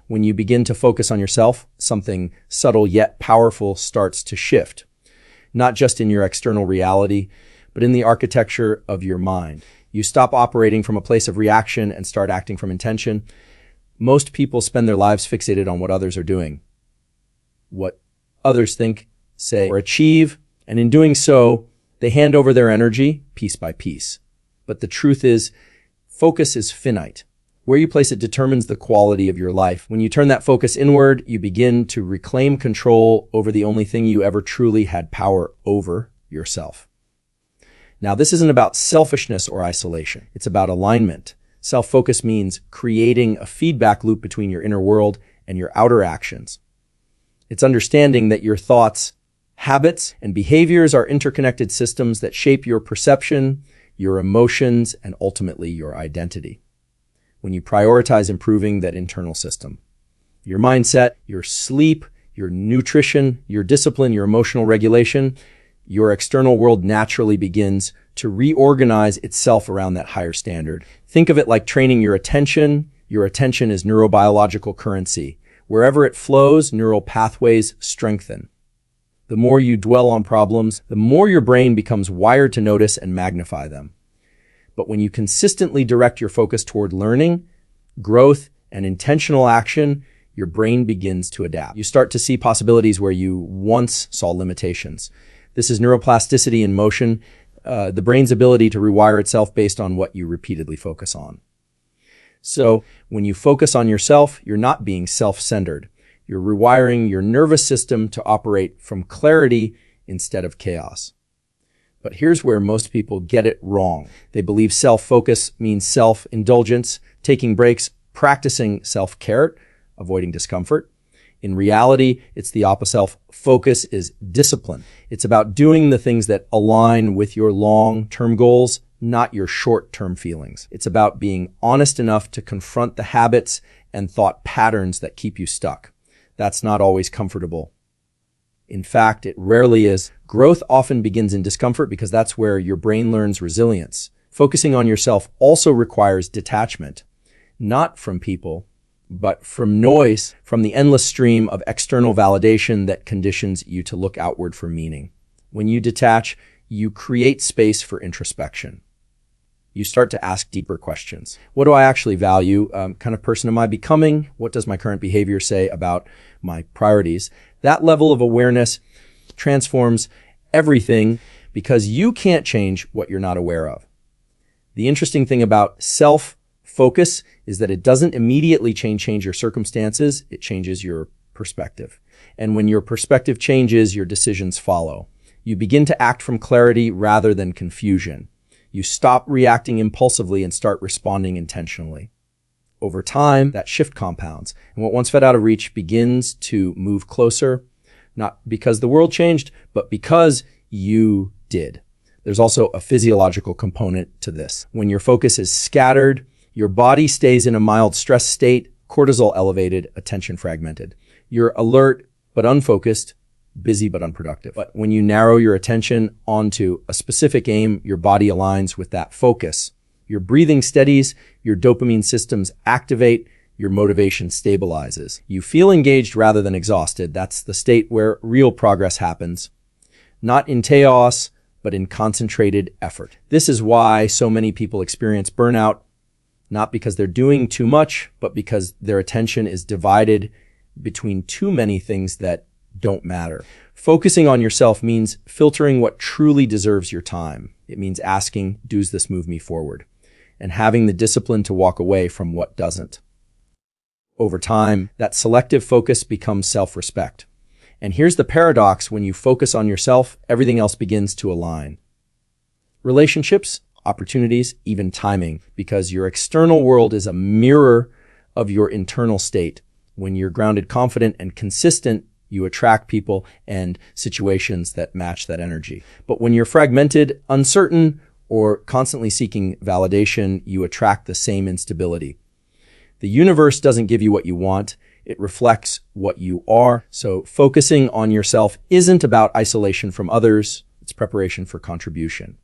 When you begin to focus on yourself, something subtle yet powerful starts to shift, not just in your external reality, but in the architecture of your mind. You stop operating from a place of reaction and start acting from intention. Most people spend their lives fixated on what others are doing, what others think, say, or achieve, and in doing so, they hand over their energy piece by piece. But the truth is, focus is finite. Where you place it determines the quality of your life. When you turn that focus inward, you begin to reclaim control over the only thing you ever truly had power over, yourself. Now, this isn't about selfishness or isolation. It's about alignment. Self-focus means creating a feedback loop between your inner world and your outer actions. It's understanding that your thoughts, habits, and behaviors are interconnected systems that shape your perception, your emotions, and ultimately your identity. When you prioritize improving that internal system, your mindset, your sleep, your nutrition, your discipline, your emotional regulation, your external world naturally begins to reorganize itself around that higher standard. Think of it like training your attention. Your attention is neurobiological currency. Wherever it flows, neural pathways strengthen. The more you dwell on problems, the more your brain becomes wired to notice and magnify them. But when you consistently direct your focus toward learning, growth, and intentional action, your brain begins to adapt. You start to see possibilities where you once saw limitations. This is neuroplasticity in motion, the brain's ability to rewire itself based on what you repeatedly focus on. So when you focus on yourself, you're not being self-centered. You're rewiring your nervous system to operate from clarity instead of chaos. But here's where most people get it wrong. They believe self-focus means self-indulgence, taking breaks, practicing self-care, avoiding discomfort. In reality, it's the opposite. Self-focus is discipline. It's about doing the things that align with your long-term goals, not your short-term feelings. It's about being honest enough to confront the habits and thought patterns that keep you stuck. That's not always comfortable. In fact, it rarely is. Growth often begins in discomfort because that's where your brain learns resilience. Focusing on yourself also requires detachment, not from people, but from noise, from the endless stream of external validation that conditions you to look outward for meaning. When you detach, you create space for introspection. You start to ask deeper questions. What do I actually value? Kind of person am I becoming? What does my current behavior say about my priorities? That level of awareness transforms everything because you can't change what you're not aware of. The interesting thing about self-focus is that it doesn't immediately change your circumstances. It changes your perspective. And when your perspective changes, your decisions follow. You begin to act from clarity rather than confusion. You stop reacting impulsively and start responding intentionally. Over time, that shift compounds, and what once felt out of reach begins to move closer, not because the world changed, but because you did. There's also a physiological component to this. When your focus is scattered, your body stays in a mild stress state, cortisol elevated, attention fragmented. You're alert but unfocused, busy but unproductive. But when you narrow your attention onto a specific aim, your body aligns with that focus. Your breathing steadies, your dopamine systems activate, your motivation stabilizes. You feel engaged rather than exhausted. That's the state where real progress happens. Not in chaos, but in concentrated effort. This is why so many people experience burnout, not because they're doing too much, but because their attention is divided between too many things that don't matter. Focusing on yourself means filtering what truly deserves your time. It means asking, does this move me forward? And having the discipline to walk away from what doesn't. Over time, that selective focus becomes self-respect. And here's the paradox: when you focus on yourself, everything else begins to align. Relationships, opportunities, even timing, because your external world is a mirror of your internal state. When you're grounded, confident, and consistent, you attract people and situations that match that energy. But when you're fragmented, uncertain, or constantly seeking validation, you attract the same instability. The universe doesn't give you what you want. It reflects what you are. So focusing on yourself isn't about isolation from others. It's preparation for contribution.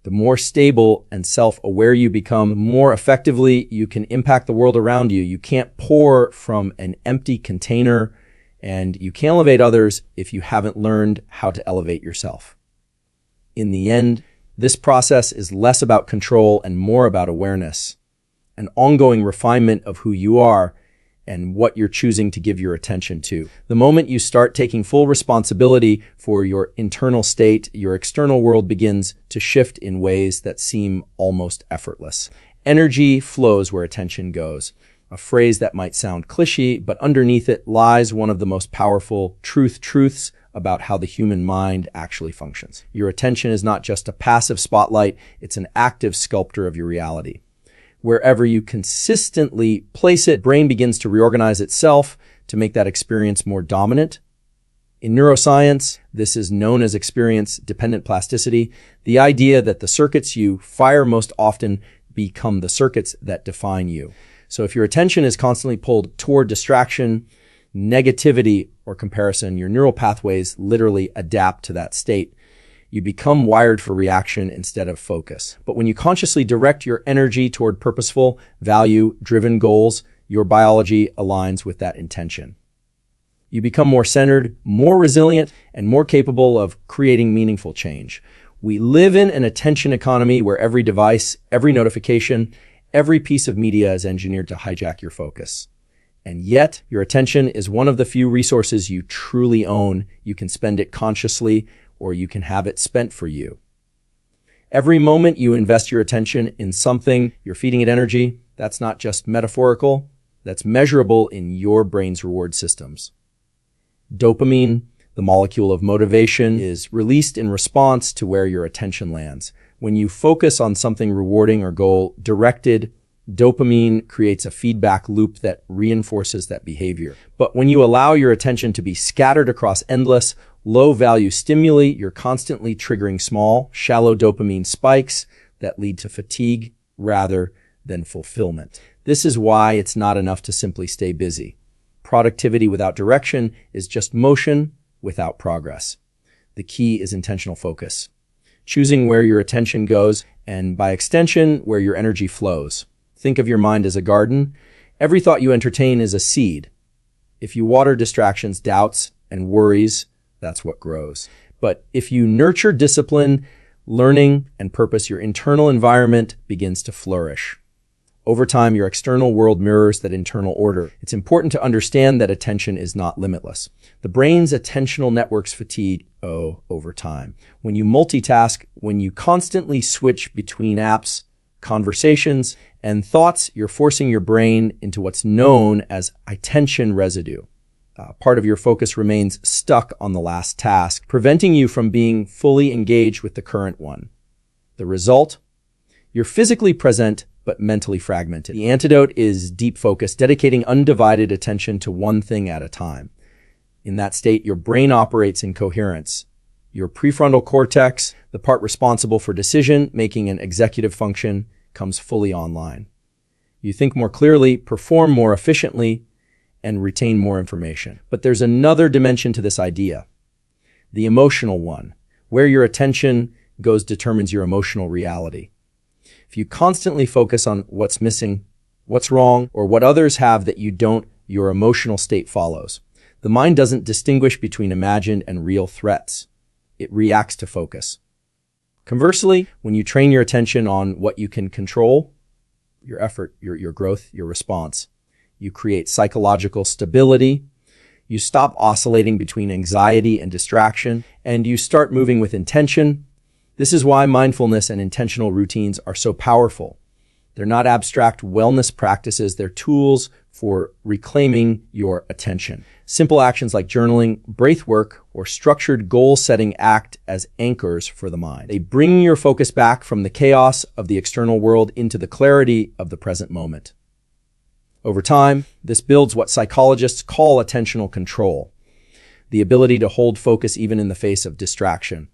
The more stable and self-aware you become, the more effectively you can impact the world around you. You can't pour from an empty container, and you can't elevate others if you haven't learned how to elevate yourself. In the end, this process is less about control and more about awareness, an ongoing refinement of who you are and what you're choosing to give your attention to. The moment you start taking full responsibility for your internal state, your external world begins to shift in ways that seem almost effortless. Energy flows where attention goes. A phrase that might sound cliche, but underneath it lies one of the most powerful truths about how the human mind actually functions. Your attention is not just a passive spotlight, it's an active sculptor of your reality. Wherever you consistently place it, brain begins to reorganize itself to make that experience more dominant. In neuroscience, this is known as experience-dependent plasticity, the idea that the circuits you fire most often become the circuits that define you. So if your attention is constantly pulled toward distraction, negativity, or comparison, your neural pathways literally adapt to that state. You become wired for reaction instead of focus. But when you consciously direct your energy toward purposeful, value-driven goals, your biology aligns with that intention. You become more centered, more resilient, and more capable of creating meaningful change. We live in an attention economy where every device, every notification, every piece of media is engineered to hijack your focus. And yet, your attention is one of the few resources you truly own. You can spend it consciously, or you can have it spent for you. Every moment you invest your attention in something, you're feeding it energy. That's not just metaphorical, that's measurable in your brain's reward systems. Dopamine, the molecule of motivation, is released in response to where your attention lands. When you focus on something rewarding or goal-directed, dopamine creates a feedback loop that reinforces that behavior. But when you allow your attention to be scattered across endless, low-value stimuli, you're constantly triggering small, shallow dopamine spikes that lead to fatigue rather than fulfillment. This is why it's not enough to simply stay busy. Productivity without direction is just motion without progress. The key is intentional focus, choosing where your attention goes, and by extension, where your energy flows. Think of your mind as a garden. Every thought you entertain is a seed. If you water distractions, doubts, and worries, that's what grows. But if you nurture discipline, learning, and purpose, your internal environment begins to flourish. Over time, your external world mirrors that internal order. It's important to understand that attention is not limitless. The brain's attentional networks fatigue over time. When you multitask, when you constantly switch between apps, conversations, and thoughts, you're forcing your brain into what's known as attention residue. Part of your focus remains stuck on the last task, preventing you from being fully engaged with the current one. The result? You're physically present, but mentally fragmented. The antidote is deep focus, dedicating undivided attention to one thing at a time. In that state, your brain operates in coherence. Your prefrontal cortex, the part responsible for decision-making and executive function, comes fully online. You think more clearly, perform more efficiently, and retain more information. But there's another dimension to this idea, the emotional one. Where your attention goes determines your emotional reality. If you constantly focus on what's missing, what's wrong, or what others have that you don't, your emotional state follows. The mind doesn't distinguish between imagined and real threats. It reacts to focus. Conversely, when you train your attention on what you can control, your effort, your growth, your response, you create psychological stability, you stop oscillating between anxiety and distraction, and you start moving with intention. This is why mindfulness and intentional routines are so powerful. They're not abstract wellness practices, they're tools for reclaiming your attention. Simple actions like journaling, breath work, or structured goal-setting act as anchors for the mind. They bring your focus back from the chaos of the external world into the clarity of the present moment. Over time, this builds what psychologists call attentional control, the ability to hold focus even in the face of distraction.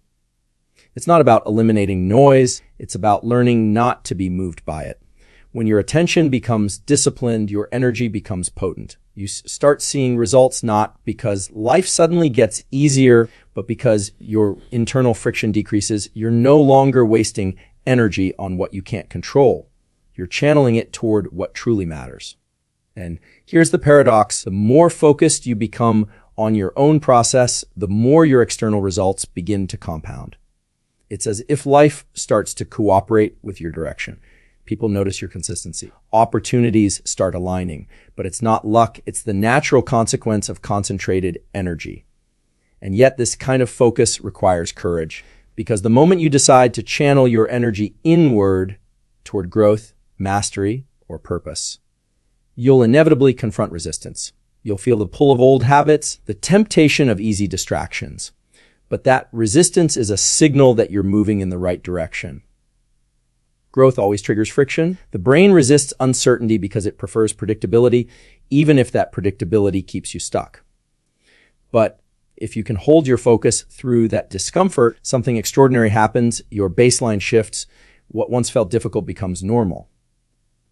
It's not about eliminating noise, it's about learning not to be moved by it. When your attention becomes disciplined, your energy becomes potent. You start seeing results not because life suddenly gets easier, but because your internal friction decreases. You're no longer wasting energy on what you can't control. You're channeling it toward what truly matters. And here's the paradox. The more focused you become on your own process, the more your external results begin to compound. It's as if life starts to cooperate with your direction. People notice your consistency. Opportunities start aligning, but it's not luck. It's the natural consequence of concentrated energy. And yet this kind of focus requires courage, because the moment you decide to channel your energy inward toward growth, mastery, or purpose, you'll inevitably confront resistance. You'll feel the pull of old habits, the temptation of easy distractions. But that resistance is a signal that you're moving in the right direction. Growth always triggers friction. The brain resists uncertainty because it prefers predictability, even if that predictability keeps you stuck. But if you can hold your focus through that discomfort, something extraordinary happens, your baseline shifts, what once felt difficult becomes normal.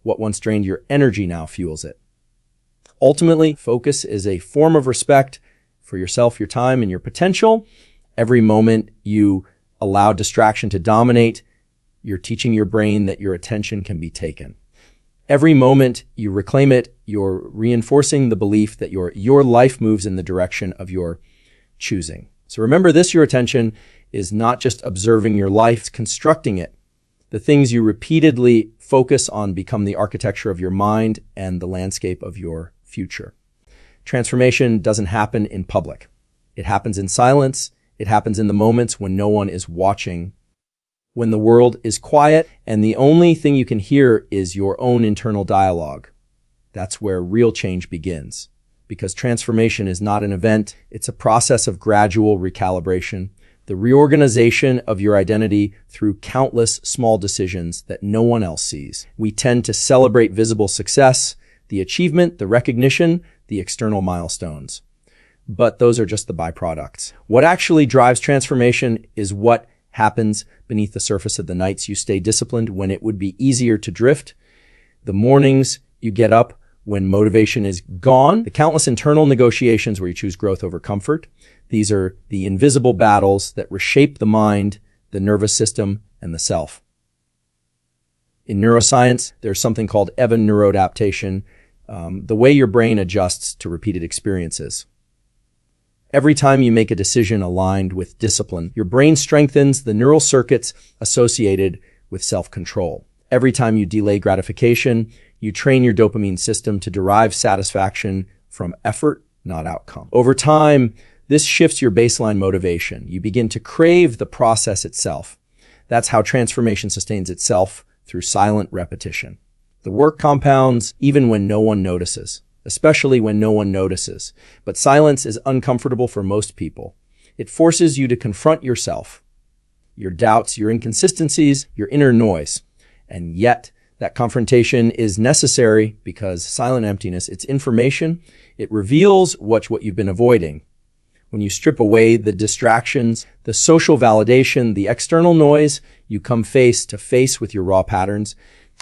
What once drained your energy now fuels it. Ultimately, focus is a form of respect for yourself, your time, and your potential. Every moment you allow distraction to dominate, you're teaching your brain that your attention can be taken. Every moment you reclaim it, you're reinforcing the belief that your life moves in the direction of your choosing. So remember this, your attention is not just observing your life, it's constructing it. The things you repeatedly focus on become the architecture of your mind and the landscape of your future. Transformation doesn't happen in public. It happens in silence. It happens in the moments when no one is watching, when the world is quiet, and the only thing you can hear is your own internal dialogue. That's where real change begins. Because transformation is not an event, it's a process of gradual recalibration, the reorganization of your identity through countless small decisions that no one else sees. We tend to celebrate visible success, the achievement, the recognition, the external milestones. But those are just the byproducts. What actually drives transformation is what happens beneath the surface of the nights you stay disciplined when it would be easier to drift, the mornings you get up when motivation is gone, the countless internal negotiations where you choose growth over comfort. These are the invisible battles that reshape the mind, the nervous system, and the self. In neuroscience, there's something called Evan neuroadaptation, the way your brain adjusts to repeated experiences. Every time you make a decision aligned with discipline, your brain strengthens the neural circuits associated with self-control. Every time you delay gratification, you train your dopamine system to derive satisfaction from effort, not outcome. Over time, this shifts your baseline motivation. You begin to crave the process itself. That's how transformation sustains itself, through silent repetition. The work compounds even when no one notices, especially when no one notices. But silence is uncomfortable for most people. It forces you to confront yourself, your doubts, your inconsistencies, your inner noise. And yet, that confrontation is necessary because silent emptiness, it's information. It reveals what you've been avoiding. When you strip away the distractions, the social validation, the external noise, you come face to face with your raw patterns,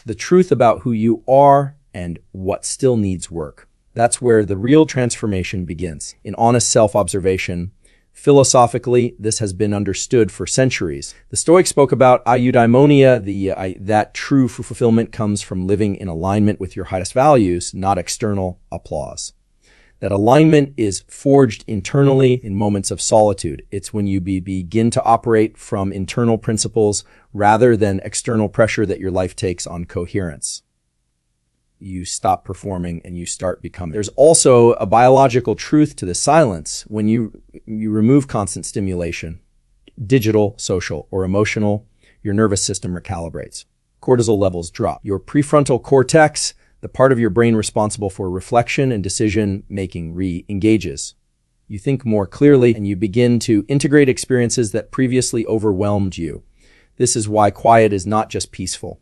the truth about who you are and what still needs work. That's where the real transformation begins, in honest self-observation. Philosophically, this has been understood for centuries. The Stoics spoke about eudaimonia, that true fulfillment comes from living in alignment with your highest values, not external applause. That alignment is forged internally in moments of solitude. It's when you begin to operate from internal principles rather than external pressure that your life takes on coherence. You stop performing and you start becoming. There's also a biological truth to the silence. When you remove constant stimulation, digital, social, or emotional, your nervous system recalibrates. Cortisol levels drop. Your prefrontal cortex, the part of your brain responsible for reflection and decision-making, re-engages. You think more clearly and you begin to integrate experiences that previously overwhelmed you. This is why quiet is not just peaceful.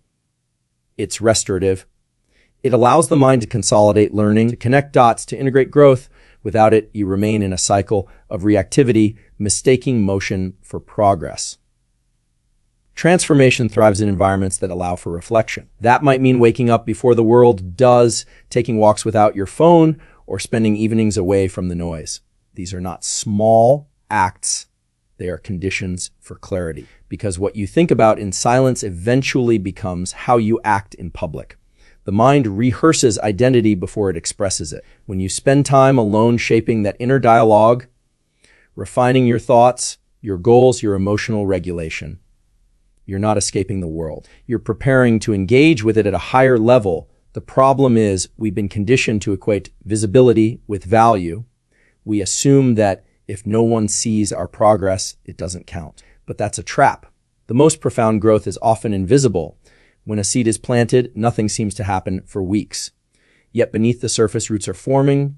It's restorative. It allows the mind to consolidate learning, to connect dots, to integrate growth. Without it, you remain in a cycle of reactivity, mistaking motion for progress. Transformation thrives in environments that allow for reflection. That might mean waking up before the world does, taking walks without your phone, or spending evenings away from the noise. These are not small acts. They are conditions for clarity. Because what you think about in silence eventually becomes how you act in public. The mind rehearses identity before it expresses it. When you spend time alone shaping that inner dialogue, refining your thoughts, your goals, your emotional regulation, you're not escaping the world. You're preparing to engage with it at a higher level. The problem is we've been conditioned to equate visibility with value. We assume that if no one sees our progress, it doesn't count. But that's a trap. The most profound growth is often invisible. When a seed is planted, nothing seems to happen for weeks. Yet beneath the surface, roots are forming,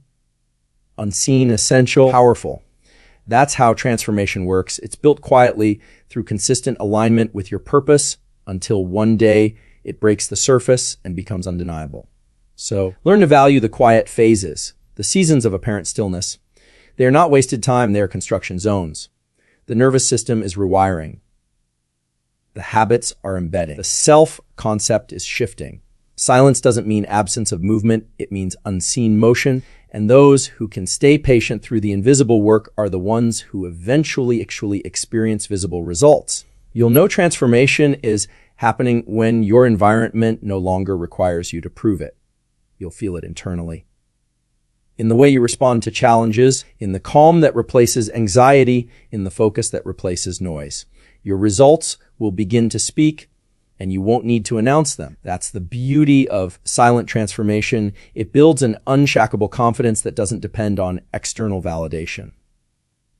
unseen, essential, powerful. That's how transformation works. It's built quietly through consistent alignment with your purpose until one day it breaks the surface and becomes undeniable. So learn to value the quiet phases, the seasons of apparent stillness. They are not wasted time, they are construction zones. The nervous system is rewiring. The habits are embedding. The self-concept is shifting. Silence doesn't mean absence of movement, it means unseen motion. And those who can stay patient through the invisible work are the ones who eventually actually experience visible results. You'll know transformation is happening when your environment no longer requires you to prove it. You'll feel it internally. In the way you respond to challenges, in the calm that replaces anxiety, in the focus that replaces noise. Your results will begin to speak, and you won't need to announce them. That's the beauty of silent transformation. It builds an unshackable confidence that doesn't depend on external validation.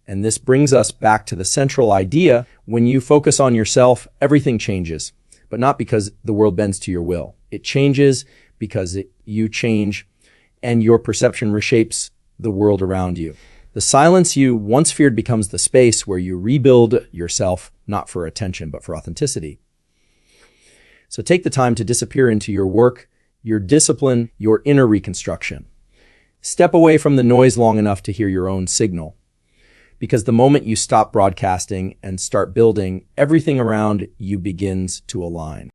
And this brings us back to the central idea. When you focus on yourself, everything changes, but not because the world bends to your will. It changes because you change, and your perception reshapes the world around you. The silence you once feared becomes the space where you rebuild yourself, not for attention, but for authenticity. So take the time to disappear into your work, your discipline, your inner reconstruction. Step away from the noise long enough to hear your own signal. Because the moment you stop broadcasting and start building, everything around you begins to align.